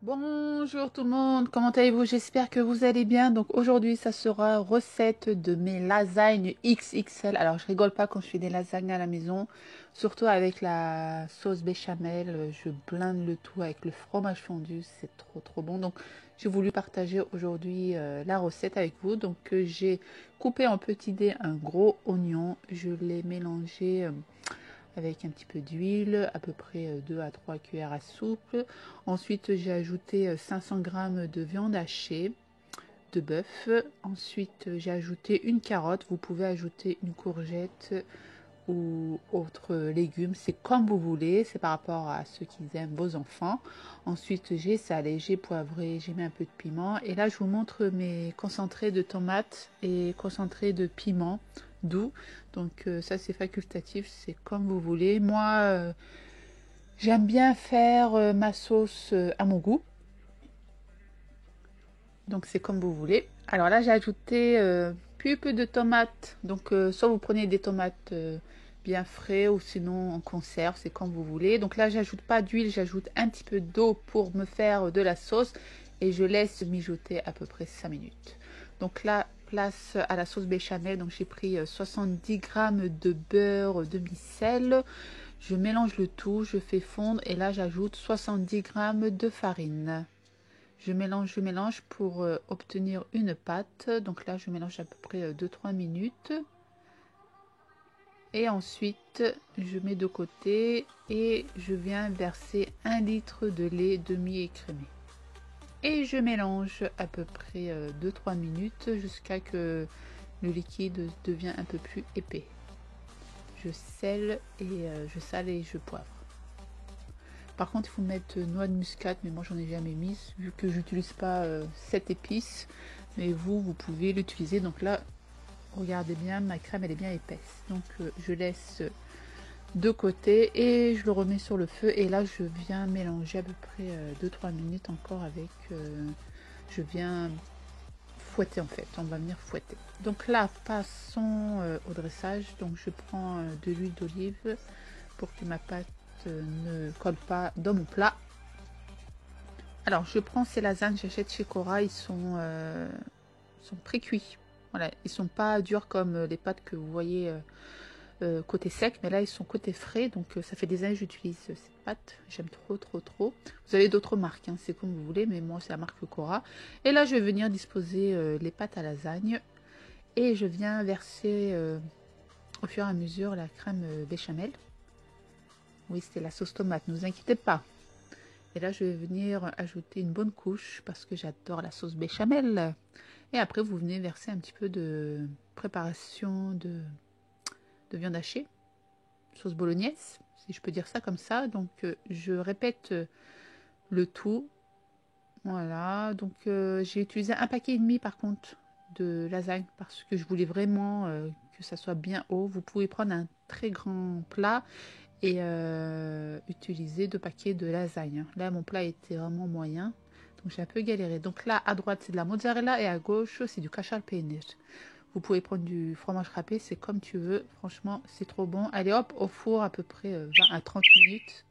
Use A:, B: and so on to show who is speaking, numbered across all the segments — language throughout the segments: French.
A: Bonjour tout le monde, comment allez-vous? J'espère que vous allez bien. Donc aujourd'hui, ça sera recette de mes lasagnes XXL. Alors je rigole pas quand je fais des lasagnes à la maison, surtout avec la sauce béchamel. Je blinde le tout avec le fromage fondu, c'est trop bon. Donc j'ai voulu partager aujourd'hui la recette avec vous. Donc j'ai coupé en petits dés un gros oignon, je l'ai mélangé avec un petit peu d'huile, à peu près 2 à 3 cuillères à soupe. Ensuite, j'ai ajouté 500 g de viande hachée de bœuf. Ensuite, j'ai ajouté une carotte. Vous pouvez ajouter une courgette ou autre légumes, c'est comme vous voulez, c'est par rapport à ceux qui aiment vos enfants. Ensuite, j'ai salé, j'ai poivré, j'ai mis un peu de piment. Et là, je vous montre mes concentrés de tomates et concentrés de piment doux. Donc ça, c'est facultatif, c'est comme vous voulez. Moi, j'aime bien faire ma sauce à mon goût. Donc c'est comme vous voulez. Alors là, j'ai ajouté plus peu de tomates. Donc soit vous prenez des tomates bien frais ou sinon en conserve, c'est comme vous voulez. Donc là, j'ajoute pas d'huile, j'ajoute un petit peu d'eau pour me faire de la sauce et je laisse mijoter à peu près 5 minutes. Donc là, place à la sauce béchamel. Donc j'ai pris 70 g de beurre demi-sel. Je mélange le tout, je fais fondre et là j'ajoute 70 g de farine. Je mélange pour obtenir une pâte. Donc là, je mélange à peu près 2-3 minutes. Et ensuite, je mets de côté et je viens verser 1 litre de lait demi-écrémé. Et je mélange à peu près 2-3 minutes jusqu'à que le liquide devient un peu plus épais. Je sale et je poivre. Par contre, il faut mettre noix de muscade, mais moi j'en ai jamais mis, vu que j'utilise pas cette épice. Mais vous pouvez l'utiliser. Donc là, regardez bien, ma crème elle est bien épaisse. Donc je laisse de côté et je le remets sur le feu. Et là, je viens mélanger à peu près 2-3 minutes encore avec. Je viens fouetter en fait. On va venir fouetter. Donc là, passons au dressage. Donc je prends de l'huile d'olive pour que ma pâte ne colle pas dans mon plat. Alors, je prends ces lasagnes, j'achète chez Cora, ils sont pré-cuits. Voilà, ils sont pas durs comme les pâtes que vous voyez côté sec, mais là ils sont côté frais, donc ça fait des années que j'utilise cette pâte. J'aime trop. Vous avez d'autres marques, hein, c'est comme vous voulez, mais moi c'est la marque Cora. Et là je vais venir disposer les pâtes à lasagne et je viens verser au fur et à mesure la crème béchamel. Oui, c'était la sauce tomate, ne vous inquiétez pas. Et là, je vais venir ajouter une bonne couche parce que j'adore la sauce béchamel. Et après, vous venez verser un petit peu de préparation de viande hachée, sauce bolognaise, si je peux dire ça comme ça. Donc, je répète le tout. Voilà. Donc, j'ai utilisé un paquet et demi par contre de lasagne parce que je voulais vraiment que ça soit bien haut. Vous pouvez prendre un très grand plat et utiliser 2 paquets de lasagne. Là, mon plat était vraiment moyen, donc j'ai un peu galéré. Donc là, à droite, c'est de la mozzarella et à gauche, c'est du cacio peynir. Vous pouvez prendre du fromage râpé, c'est comme tu veux. Franchement, c'est trop bon. Allez hop, au four à peu près 20 à 30 minutes.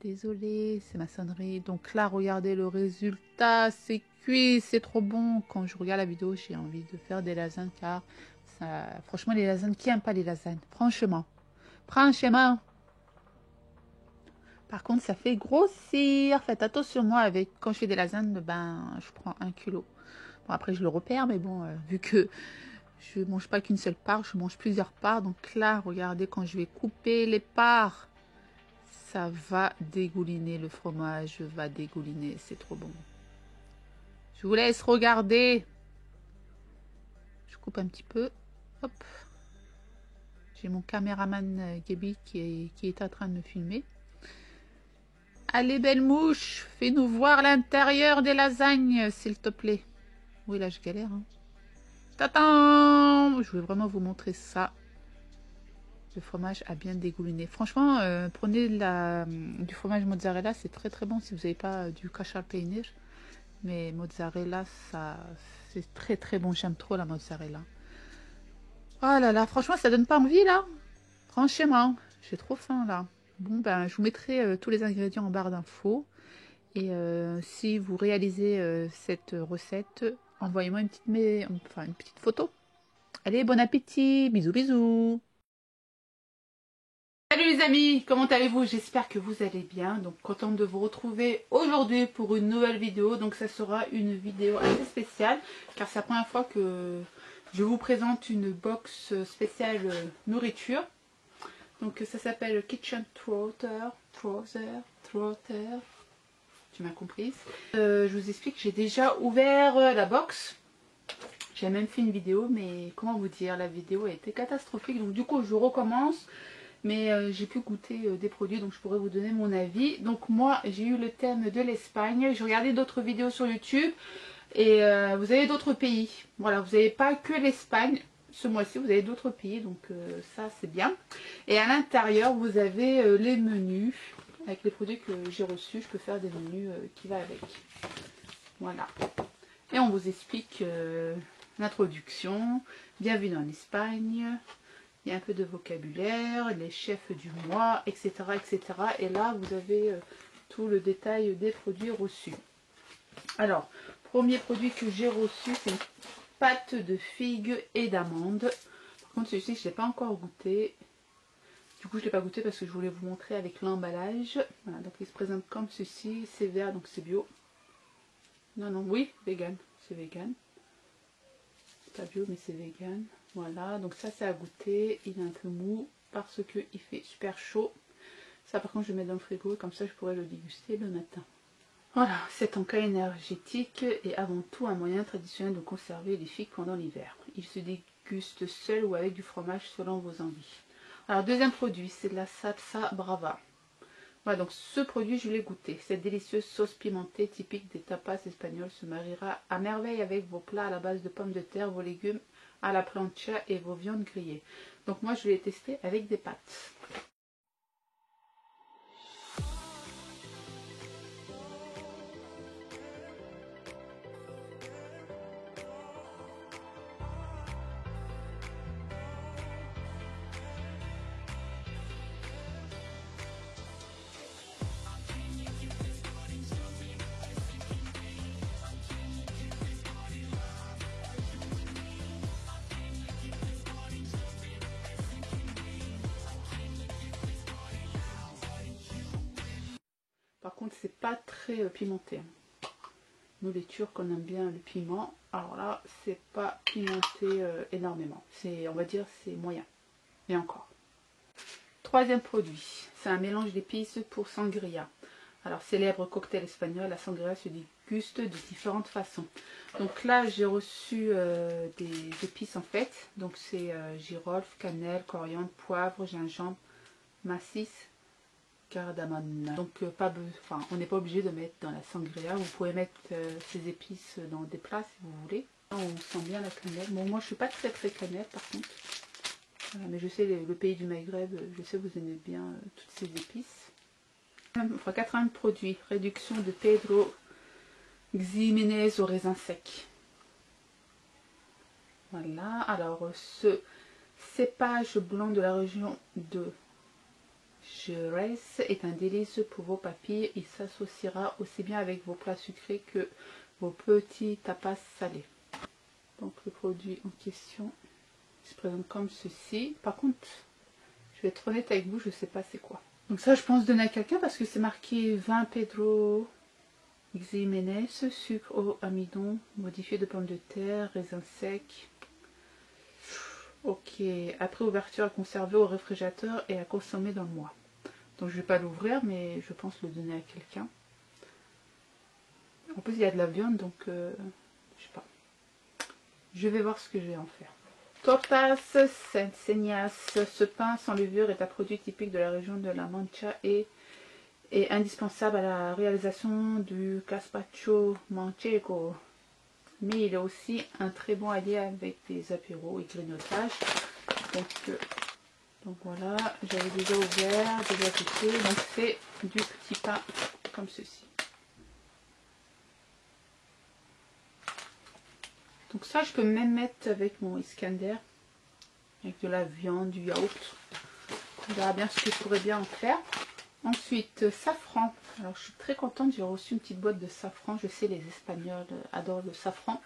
A: Désolée, c'est ma sonnerie. Donc là, regardez le résultat, c'est cuit, c'est trop bon. Quand je regarde la vidéo, j'ai envie de faire des lasagnes car ça... franchement, les lasagnes, qui aime pas les lasagnes? Franchement. Franchement. Par contre, ça fait grossir. Faites attention, moi, avec quand je fais des lasagnes, ben, je prends 1 kilo. Bon, après, je le repère, mais bon, vu que je mange pas qu'une seule part, je mange plusieurs parts. Donc là, regardez, quand je vais couper les parts, ça va dégouliner. Le fromage va dégouliner. C'est trop bon. Je vous laisse regarder. Je coupe un petit peu. Hop. J'ai mon caméraman Gaby qui est en train de me filmer. Allez, belle mouche, fais-nous voir l'intérieur des lasagnes, s'il te plaît. Oui, là, je galère. Hein. Tadam! Je voulais vraiment vous montrer ça. Le fromage a bien dégouliné. Franchement, prenez du fromage mozzarella, c'est très bon si vous n'avez pas du cacio peynir. Mais mozzarella, ça, c'est très bon. J'aime trop la mozzarella. Oh là là, franchement, ça donne pas envie, là. Franchement, j'ai trop faim, là. Bon, ben, je vous mettrai tous les ingrédients en barre d'infos. Et si vous réalisez cette recette, envoyez-moi une petite photo. Allez, bon appétit, bisous bisous. Salut les amis, comment allez-vous? J'espère que vous allez bien. Donc contente de vous retrouver aujourd'hui pour une nouvelle vidéo. Donc ça sera une vidéo assez spéciale car c'est la première fois que je vous présente une box spéciale nourriture. Donc ça s'appelle Kitchen Trotter. Tu m'as comprise. Je vous explique, j'ai déjà ouvert la box. J'ai même fait une vidéo, mais comment vous dire, la vidéo a été catastrophique. Donc du coup je recommence. Mais j'ai pu goûter des produits, donc je pourrais vous donner mon avis. Donc moi, j'ai eu le thème de l'Espagne. J'ai regardé d'autres vidéos sur YouTube. Et vous avez d'autres pays. Voilà, vous n'avez pas que l'Espagne. Ce mois-ci, vous avez d'autres pays. Donc ça, c'est bien. Et à l'intérieur, vous avez les menus. Avec les produits que j'ai reçus, je peux faire des menus qui va avec. Voilà. Et on vous explique l'introduction. Bienvenue en Espagne. Il y a un peu de vocabulaire, les chefs du mois, etc. etc. Et là, vous avez tout le détail des produits reçus. Alors, premier produit que j'ai reçu, c'est une pâte de figues et d'amandes. Par contre, celui-ci, je ne l'ai pas encore goûté. Du coup, je ne l'ai pas goûté parce que je voulais vous montrer avec l'emballage. Voilà, donc il se présente comme ceci. C'est vert, donc c'est bio. Non, non, oui, vegan. C'est vegan. Pas bio, mais c'est vegan. Voilà, donc ça c'est à goûter. Il est un peu mou parce qu'il fait super chaud. Ça par contre je le mets dans le frigo, comme ça je pourrais le déguster le matin. Voilà, c'est un cas énergétique et avant tout un moyen traditionnel de conserver les figues pendant l'hiver. Il se déguste seul ou avec du fromage selon vos envies. Alors deuxième produit, c'est de la salsa brava. Voilà, donc ce produit je l'ai goûté. Cette délicieuse sauce pimentée typique des tapas espagnols se mariera à merveille avec vos plats à la base de pommes de terre, vos légumes à la plancha et vos viandes grillées. Donc moi je l'ai testé avec des pâtes. Par contre c'est pas très pimenté. Nous les Turcs on aime bien le piment. Alors là c'est pas pimenté énormément. C'est, on va dire, c'est moyen. Et encore. Troisième produit, c'est un mélange d'épices pour sangria. Alors célèbre cocktail espagnol, la sangria se déguste de différentes façons. Donc là j'ai reçu des épices en fait. Donc c'est girofle, cannelle, coriandre, poivre, gingembre, macis, cardamone. Donc on n'est pas obligé de mettre dans la sangria. Vous pouvez mettre ces épices dans des plats si vous voulez. On sent bien la cannelle. Bon, moi je suis pas très cannelle par contre. Voilà, mais je sais le pays du Maghreb, je sais que vous aimez bien toutes ces épices. Enfin, quatrième produit, réduction de Pedro Ximénez au raisin sec. Voilà, alors ce cépage blanc de la région de Jerez est un délice pour vos papilles. Il s'associera aussi bien avec vos plats sucrés que vos petits tapas salés. Donc le produit en question se présente comme ceci. Par contre, je vais être honnête avec vous, je ne sais pas c'est quoi. Donc ça, je pense donner à quelqu'un parce que c'est marqué vin Pedro Ximénez, sucre au amidon, modifié de pommes de terre, raisin sec. Ok, après ouverture à conserver au réfrigérateur et à consommer dans le mois. Donc je ne vais pas l'ouvrir, mais je pense le donner à quelqu'un. En plus, il y a de la viande, donc je sais pas. Je vais voir ce que je vais en faire. Tortas Señas. Ce pain sans levure est un produit typique de la région de la Mancha et est indispensable à la réalisation du gazpacho manchego. Mais il est aussi un très bon allié avec des apéros et grignotages. Donc voilà, j'avais déjà ouvert, déjà goûté. Donc c'est du petit pain comme ceci. Donc ça, je peux même mettre avec mon Iskander, avec de la viande, du yaourt. On verra bien ce que je pourrais bien en faire. Ensuite, safran. Alors je suis très contente, j'ai reçu une petite boîte de safran. Je sais, les Espagnols adorent le safran.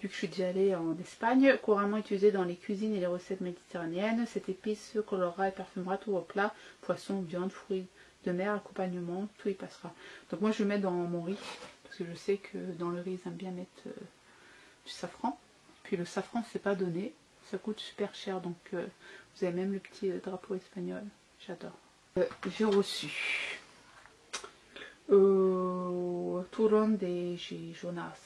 A: Vu que je suis déjà allée en Espagne, couramment utilisé dans les cuisines et les recettes méditerranéennes, cette épice colorera et parfumera tous vos plats, poissons, viande, fruits de mer, accompagnement, tout y passera. Donc moi je vais mettre dans mon riz, parce que je sais que dans le riz ils aiment bien mettre du safran. Puis le safran c'est pas donné, ça coûte super cher, donc vous avez même le petit drapeau espagnol, j'adore. J'ai reçu Turrón de Jonas.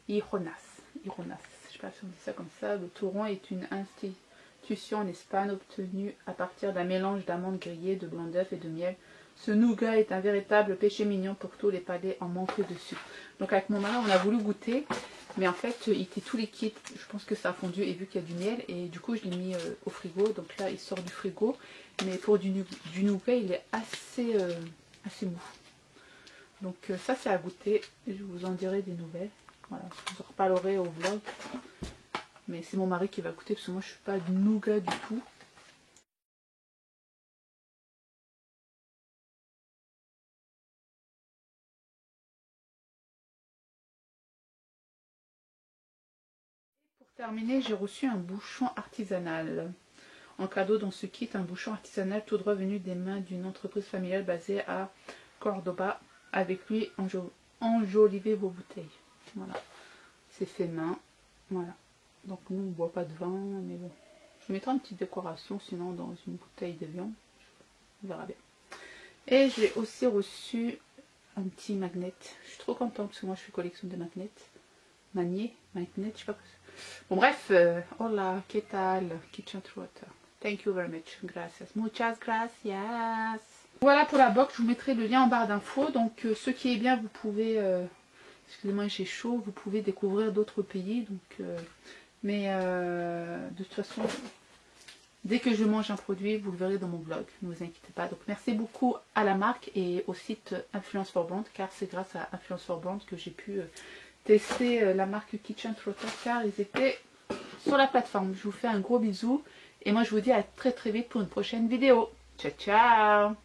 A: Ironas, je sais pas si on dit ça comme ça. Le touron est une institution en Espagne obtenue à partir d'un mélange d'amandes grillées, de blanc d'œuf et de miel. Ce nougat est un véritable péché mignon pour tous les palais en manque de sucre. Donc avec mon mari, on a voulu goûter, mais en fait, il était tout liquide. Je pense que ça a fondu et vu qu'il y a du miel, et du coup, je l'ai mis au frigo. Donc là, il sort du frigo, mais pour du nougat, il est assez mou. Donc ça, c'est à goûter. Je vous en dirai des nouvelles. Voilà, je vous en reparlerai au vlog. Mais c'est mon mari qui va goûter parce que moi je suis pas de nougat du tout. Pour terminer, j'ai reçu un bouchon artisanal. En cadeau dans ce kit, un bouchon artisanal tout droit venu des mains d'une entreprise familiale basée à Cordoba. Avec lui, enjolivez vos bouteilles. Voilà, c'est fait main. Voilà. Donc nous on ne boit pas de vin, mais bon. Je mettrai une petite décoration sinon dans une bouteille de viande. On verra bien. Et j'ai aussi reçu un petit magnet. Je suis trop contente parce que moi je fais collection de magnets. Magnet, je sais pas quoi. Bon bref, hola, ¿qué tal? Kitchen Trotter. Thank you very much. Gracias. Muchas gracias. Voilà pour la box, je vous mettrai le lien en barre d'infos. Donc ce qui est bien, vous pouvez, excusez-moi j'ai chaud, vous pouvez découvrir d'autres pays. Donc, de toute façon, dès que je mange un produit, vous le verrez dans mon blog, ne vous inquiétez pas. Donc merci beaucoup à la marque et au site Influence for Brand, car c'est grâce à Influence for Brand que j'ai pu tester la marque Kitchen Trotter, car ils étaient sur la plateforme. Je vous fais un gros bisou et moi je vous dis à très très vite pour une prochaine vidéo. Ciao ciao.